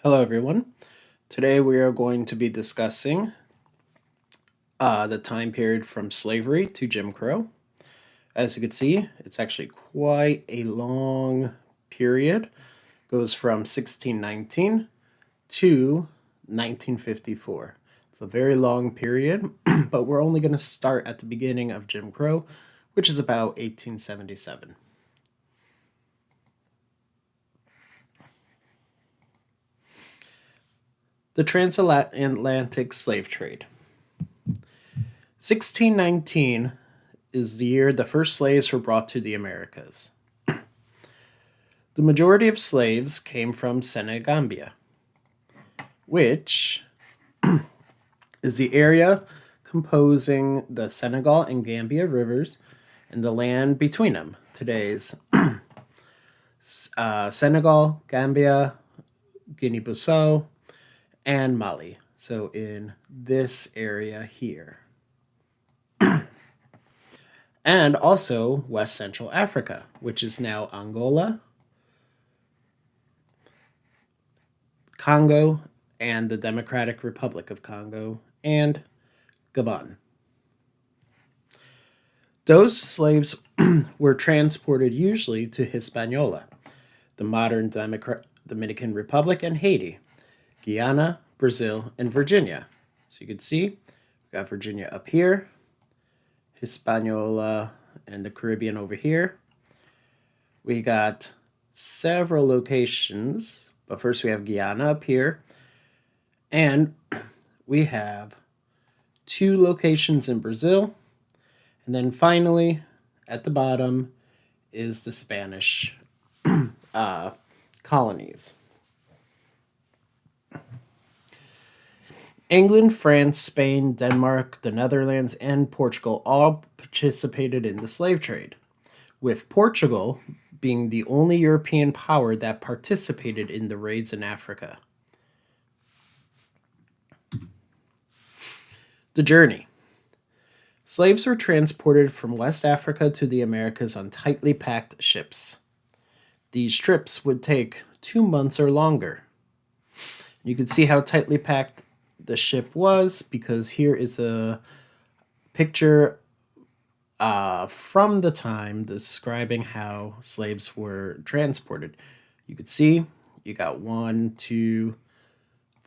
Hello, everyone. Today we are going to be discussing the time period from slavery to Jim Crow. As you can see, it's actually quite a long period. It goes from 1619 to 1954. It's a very long period, but we're only going to start at the beginning of Jim Crow, which is about 1877. The transatlantic slave trade. 1619 is the year the first slaves were brought to the Americas. The majority of slaves came from Senegambia, which is the area composing the Senegal and Gambia rivers and the land between them. Today's Senegal, Gambia, Guinea-Bissau, and Mali. So in this area here. And also West Central Africa, which is now Angola, Congo, and the Democratic Republic of Congo, and Gabon. Those slaves were transported usually to Hispaniola, the modern Dominican Republic, and Haiti, Guyana, Brazil, and Virginia. So you can see we got Virginia up here, Hispaniola and the Caribbean over here. We got several locations, but first we have Guyana up here, and we have 2 locations in Brazil, and then finally at the bottom is the Spanish colonies. England, France, Spain, Denmark, the Netherlands, and Portugal all participated in the slave trade, with Portugal being the only European power that participated in the raids in Africa. The journey. Slaves were transported from West Africa to the Americas on tightly packed ships. These trips would take 2 months or longer. You can see how tightly packed the ship was because here is a picture from the time describing how slaves were transported. You could see you got 1, 2,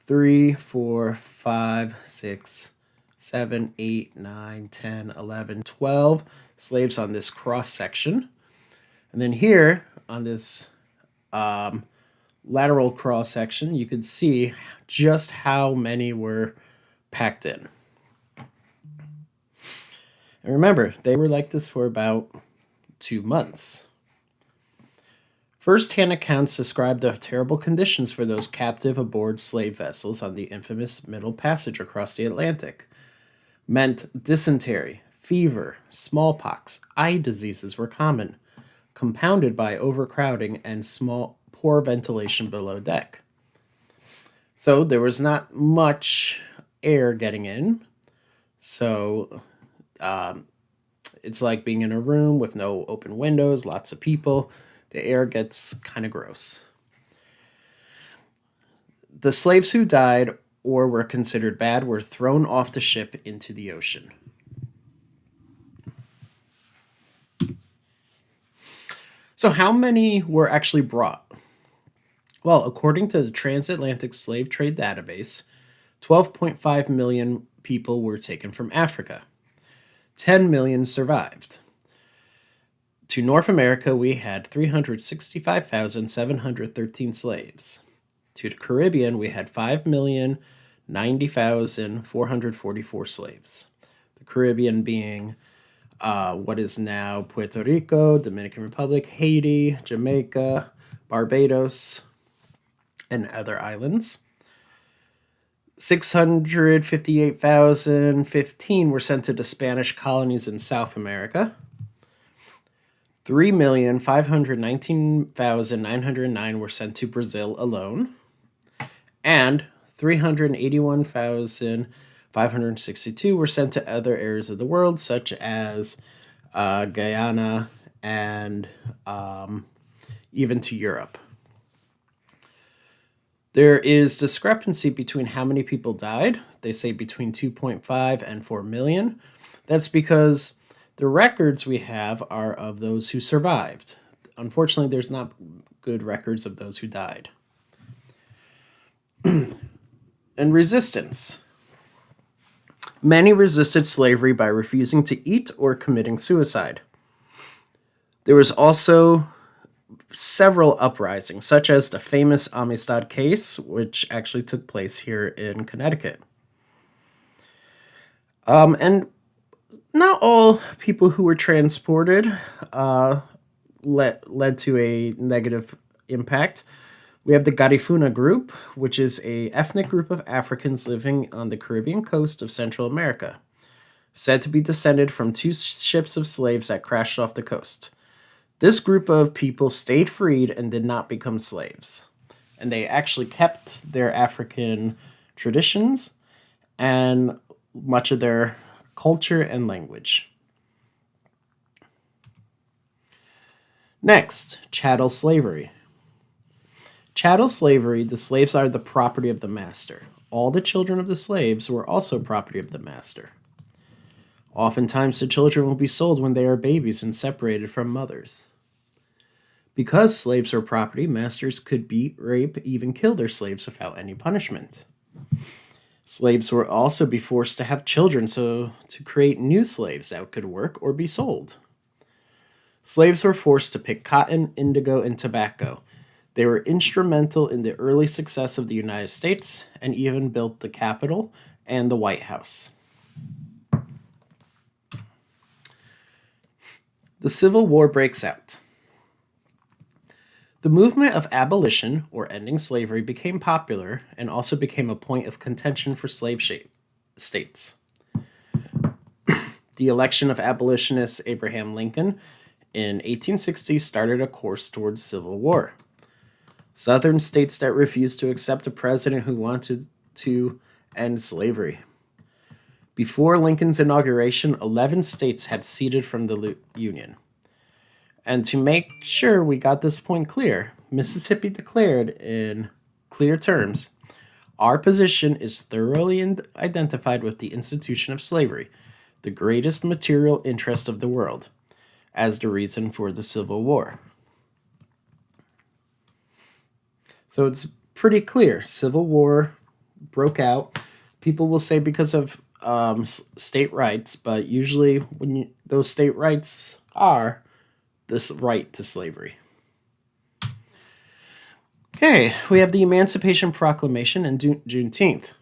3, 4, 5, 6, 7, 8, 9, 10, 11, 12 slaves on this cross section. And then here on this lateral cross section, you could see just how many were packed in. And remember, they were like this for about 2 months. First-hand accounts describe the terrible conditions for those captive aboard slave vessels on the infamous Middle Passage across the Atlantic. Meant dysentery, fever, smallpox, eye diseases were common, compounded by overcrowding and poor ventilation below deck. So there was not much air getting in. So it's like being in a room with no open windows, lots of people. The air gets kind of gross. The slaves who died or were considered bad were thrown off the ship into the ocean. So how many were actually brought? Well, according to the Transatlantic Slave Trade Database, 12.5 million people were taken from Africa. 10 million survived. To North America, we had 365,713 slaves. To the Caribbean, we had 5,090,444 slaves. The Caribbean being what is now Puerto Rico, Dominican Republic, Haiti, Jamaica, Barbados, and other islands. 658,015 were sent to the Spanish colonies in South America. 3,519,909 were sent to Brazil alone. And 381,562 were sent to other areas of the world, such as Guyana and even to Europe. There is discrepancy between how many people died. They say between 2.5 and 4 million. That's because the records we have are of those who survived. Unfortunately, there's not good records of those who died. And resistance. Many resisted slavery by refusing to eat or committing suicide. There was also several uprisings, such as the famous Amistad case, which actually took place here in Connecticut. And not all people who were transported led to a negative impact. We have the Garifuna group, which is a ethnic group of Africans living on the Caribbean coast of Central America, said to be descended from two ships of slaves that crashed off the coast. This group of people stayed freed and did not become slaves. And they actually kept their African traditions and much of their culture and language. Next, chattel slavery. Chattel slavery, the slaves are the property of the master. All the children of the slaves were also property of the master. Oftentimes, the children will be sold when they are babies and separated from mothers. Because slaves were property, masters could beat, rape, even kill their slaves without any punishment. Slaves were also be forced to have children so to create new slaves that could work or be sold. Slaves were forced to pick cotton, indigo, and tobacco. They were instrumental in the early success of the United States and even built the Capitol and the White House. The Civil War breaks out. The movement of abolition, or ending slavery, became popular and also became a point of contention for slave states. The election of abolitionist Abraham Lincoln in 1860 started a course towards civil war. Southern states that refused to accept a president who wanted to end slavery. Before Lincoln's inauguration, 11 states had seceded from the Union. And to make sure we got this point clear, Mississippi declared in clear terms, our position is thoroughly identified with the institution of slavery, the greatest material interest of the world, as the reason for the Civil War. So it's pretty clear. Civil War broke out. People will say because of state rights, but usually those state rights are this right to slavery. Okay, we have the Emancipation Proclamation and Juneteenth.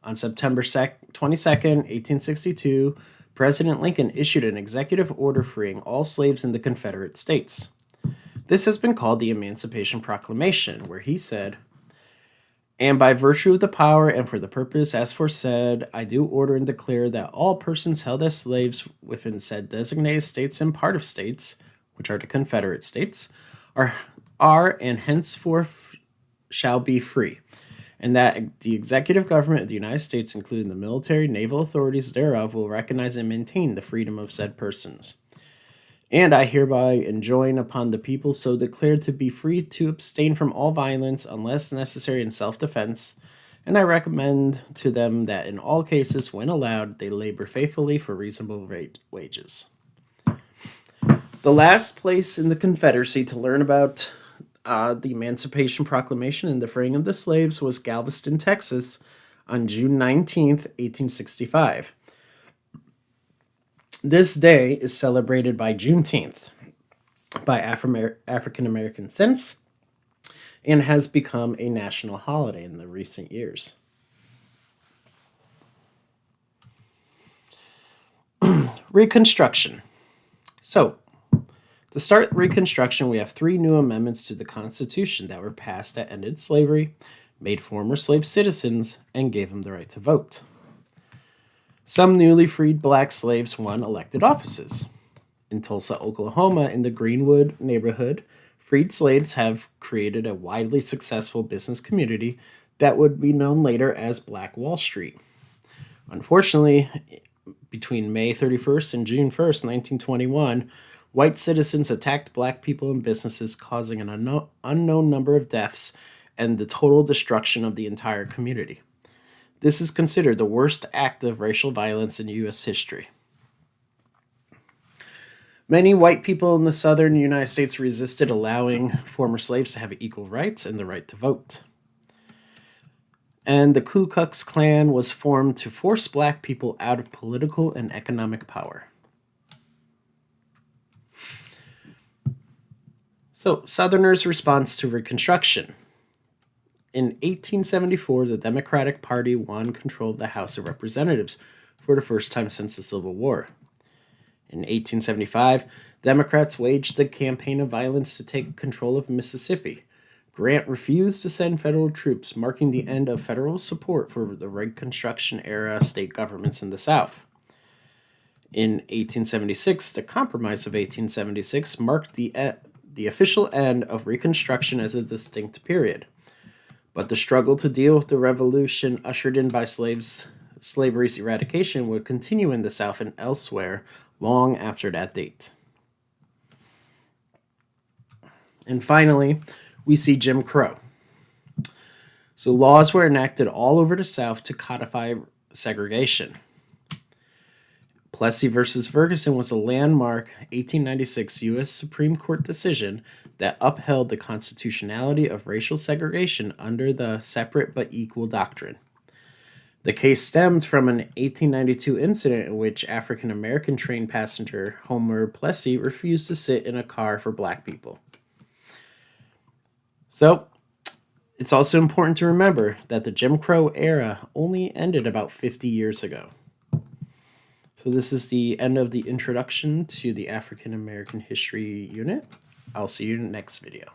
On September 22nd, 1862, President Lincoln issued an executive order freeing all slaves in the Confederate States. This has been called the Emancipation Proclamation, where he said, "And by virtue of the power and for the purpose as foresaid, I do order and declare that all persons held as slaves within said designated states and part of states, which are the Confederate States, are and henceforth shall be free, and that the executive government of the United States, including the military, naval authorities thereof, will recognize and maintain the freedom of said persons. And I hereby enjoin upon the people so declared to be free to abstain from all violence unless necessary in self-defense, and I recommend to them that in all cases, when allowed, they labor faithfully for reasonable wages." The last place in the Confederacy to learn about the Emancipation Proclamation and the freeing of the slaves was Galveston, Texas, on June 19th, 1865. This day is celebrated by Juneteenth by African American since and has become a national holiday in the recent years. Reconstruction. So, to start Reconstruction, we have 3 new amendments to the Constitution that were passed that ended slavery, made former slave citizens, and gave them the right to vote. Some newly freed black slaves won elected offices. In Tulsa, Oklahoma, in the Greenwood neighborhood, freed slaves have created a widely successful business community that would be known later as Black Wall Street. Unfortunately, between May 31st and June 1st, 1921, white citizens attacked black people and businesses, causing an unknown number of deaths and the total destruction of the entire community. This is considered the worst act of racial violence in U.S. history. Many white people in the southern United States resisted allowing former slaves to have equal rights and the right to vote. And the Ku Klux Klan was formed to force black people out of political and economic power. So, Southerners' response to Reconstruction. In 1874, the Democratic Party won control of the House of Representatives for the first time since the Civil War. In 1875, Democrats waged a campaign of violence to take control of Mississippi. Grant refused to send federal troops, marking the end of federal support for the Reconstruction-era state governments in the South. In 1876, the Compromise of 1876 marked the official end of Reconstruction as a distinct period. But the struggle to deal with the revolution ushered in by slavery's eradication would continue in the South and elsewhere long after that date. And finally, we see Jim Crow. So laws were enacted all over the South to codify segregation. Plessy versus Ferguson was a landmark 1896 U.S. Supreme Court decision that upheld the constitutionality of racial segregation under the separate but equal doctrine. The case stemmed from an 1892 incident in which African-American train passenger Homer Plessy refused to sit in a car for black people. So, it's also important to remember that the Jim Crow era only ended about 50 years ago. So this is the end of the introduction to the African American History unit. I'll see you in the next video.